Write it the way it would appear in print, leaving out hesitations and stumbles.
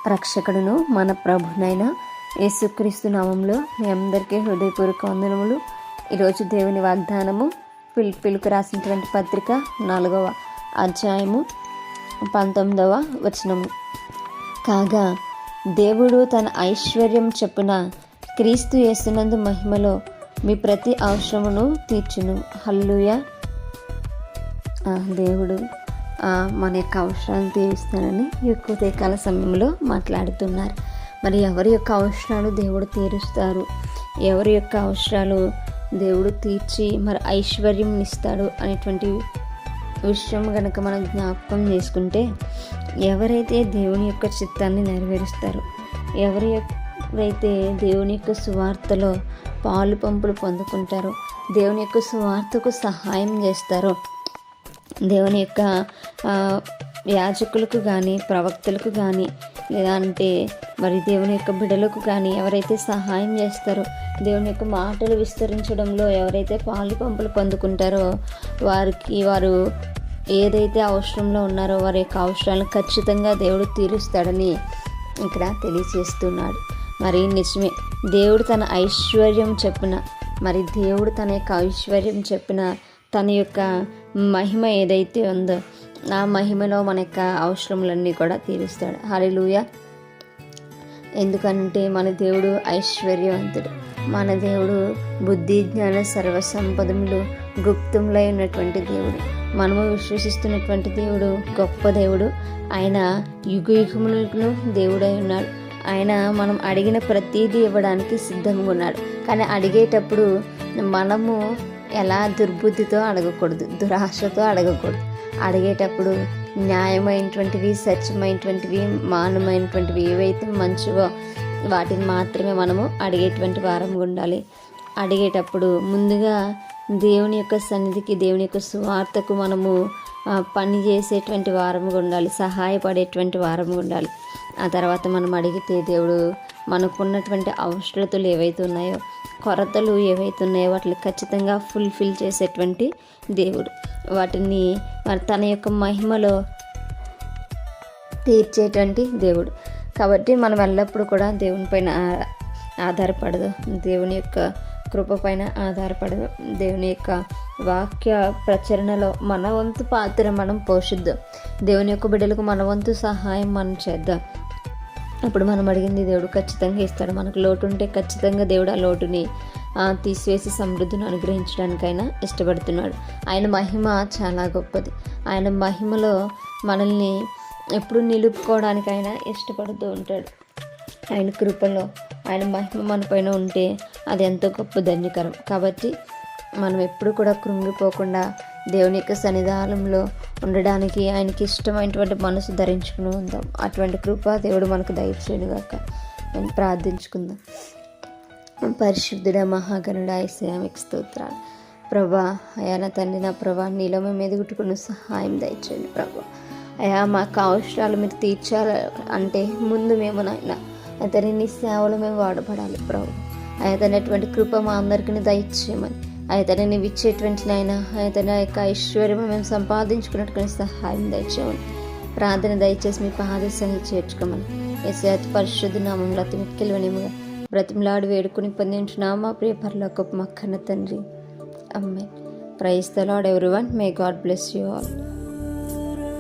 రక్షకుడును మన ప్రభునైన యేసుక్రీస్తు నామంలో మీ అందరికీ హృదయపూర్వక వందనములు. ఈరోజు దేవుని వాగ్దానము ఫిలిప్పీయులకు రాసినటువంటి పత్రిక 4వ అధ్యాయము 19వ వచనము. కాగా దేవుడు తన ఐశ్వర్యం చొప్పున క్రీస్తు యేసునందు మహిమలో మీ ప్రతి అవసరమును తీర్చును. హల్లెలూయా. దేవుడు మన యొక్క అవసరాలను తీరుస్తానని ఎక్కువ ఉదయకాల సమయంలో మాట్లాడుతున్నారు. మరి ఎవరి యొక్క అవసరాలు దేవుడు తీరుస్తారు, ఎవరి యొక్క అవసరాలు దేవుడు తీర్చి మరి ఐశ్వర్యం ఇస్తాడు అనేటువంటి విషయం కనుక మనం జ్ఞాపకం చేసుకుంటే, ఎవరైతే దేవుని యొక్క చిత్తాన్ని నెరవేరుస్తారో, ఎవరైతే దేవుని యొక్క సువార్తలో పాలు పంపులు పొందుకుంటారో, దేవుని యొక్క సువార్తకు సహాయం చేస్తారో, దేవుని యొక్క యాజకులకు కానీ ప్రవక్తలకు కానీ లేదంటే మరి దేవుని యొక్క బిడ్డలకు కానీ ఎవరైతే సహాయం చేస్తారో, దేవుని యొక్క మాటలు విస్తరించడంలో ఎవరైతే పాలు పంపులు పొందుకుంటారో వారు ఏదైతే అవసరంలో ఉన్నారో వారి యొక్క అవసరాలను ఖచ్చితంగా దేవుడు తీరుస్తాడని ఇక్కడ తెలియజేస్తున్నాడు. మరి నిజమే, దేవుడు తన ఐశ్వర్యం చెప్పిన దేవుడు తన యొక్క ఐశ్వర్యం చెప్పిన తన యొక్క మహిమ ఏదైతే ఉందో ఆ మహిమలో మన యొక్క అవసరములన్నీ కూడా తీరుస్తాడు. హల్లెలూయా. ఎందుకంటే మన దేవుడు ఐశ్వర్యవంతుడు. మన దేవుడు బుద్ధి జ్ఞాన సర్వసంపదములు గుప్తములై ఉన్నటువంటి దేవుడు. మనము విశ్వసిస్తున్నటువంటి దేవుడు గొప్ప దేవుడు. ఆయన యుగయుగములకు దేవుడై ఉన్నాడు. ఆయన మనం అడిగిన ప్రతిదీ ఇవ్వడానికి సిద్ధంగా ఉన్నాడు. కానీ అడిగేటప్పుడు మనము ఎలా దుర్బుద్ధితో అడగకూడదు, దురాశతో అడగకూడదు. అడిగేటప్పుడు న్యాయమైనటువంటివి, సత్యమైనటువంటివి, మానమైనటువంటివి ఏవైతే మంచివో వాటిని మాత్రమే మనము అడిగేటువంటి వారంగా ఉండాలి. అడిగేటప్పుడు ముందుగా దేవుని యొక్క సన్నిధికి, దేవుని యొక్క సువార్తకు మనము పని చేసేటువంటి వారంగా ఉండాలి, సహాయపడేటువంటి వారంగా ఉండాలి. ఆ తర్వాత మనం అడిగితే దేవుడు మనకున్నటువంటి అవసరతలు ఏవైతే ఉన్నాయో, కొరతలు ఏవైతే ఉన్నాయో వాటిని ఖచ్చితంగా ఫుల్ఫిల్ చేసేటువంటి దేవుడు. వాటిని మరి తన యొక్క మహిమలో తీర్చేటువంటి దేవుడు. కాబట్టి మనం ఎల్లప్పుడూ కూడా దేవుని పైన ఆధారపడదు, దేవుని యొక్క కృప పైన ఆధారపడదు. దేవుని యొక్క వాక్య ప్రచరణలో మన వంతు పాత్ర మనం పోషిద్దాం. దేవుని యొక్క బిడ్డలకు మన వంతు సహాయం మనం చేద్దాం. అప్పుడు మనం అడిగింది దేవుడు ఖచ్చితంగా ఇస్తాడు. మనకు లోటు ఉంటే ఖచ్చితంగా దేవుడు ఆ లోటుని తీసివేసి సమృద్ధిని అనుగ్రహించడానికైనా ఇష్టపడుతున్నాడు. ఆయన మహిమ చాలా గొప్పది. ఆయన మహిమలో మనల్ని ఎప్పుడు నిలుపుకోవడానికైనా ఇష్టపడుతూ ఉంటాడు. ఆయన కృపలో ఆయన మహిమ మన పైన ఉంటే అది ఎంతో గొప్ప ధన్యకరం. కాబట్టి మనం ఎప్పుడు కూడా కృంగిపోకుండా దేవుని యొక్క సన్నిధానంలో ఉండడానికి ఆయనకి ఇష్టమైనటువంటి మనసు ధరించుకుని ఉందాం. అటువంటి కృప దేవుడు మనకు దయచేయునుగాక. నేను ప్రార్థించుకుందాం. పరిశుద్ధుడ మహాగణుడ యేసయ్యా మీకు స్తోత్రాలు ప్రభా. అయా నా తండ్రి, నా ప్రభా, నీలో మేము ఎదుగుట్టుకుని సహాయం దయచేయండి ప్రభా. అయా మాకు అవసరాలు మీరు తీర్చాలి అంటే ముందు మేము నాయన అతని నీ సేవలు మేము వాడబడాలి ప్రభు. అతనటువంటి కృప మా అందరికీ దయచేయమని, అతని నీవు ఇచ్చేటువంటి నాయన అతని యొక్క ఐశ్వర్యం మేము సంపాదించుకున్నట్టుకుని సహాయం దయచేయమని ప్రార్థన దయచేసి మీ పాదశాన్ని చేర్చుకోమని యేసయ్యా పరిశుద్ధ నామంలో అతి మిక్కిలివనిముగా బ్రతిమలాడి వేడుకుని పొందించున్నాము మా ప్రియ పరలోకపు మా కన్న తండ్రి. ఆమేన్. Praise the Lord everyone. May God bless you all.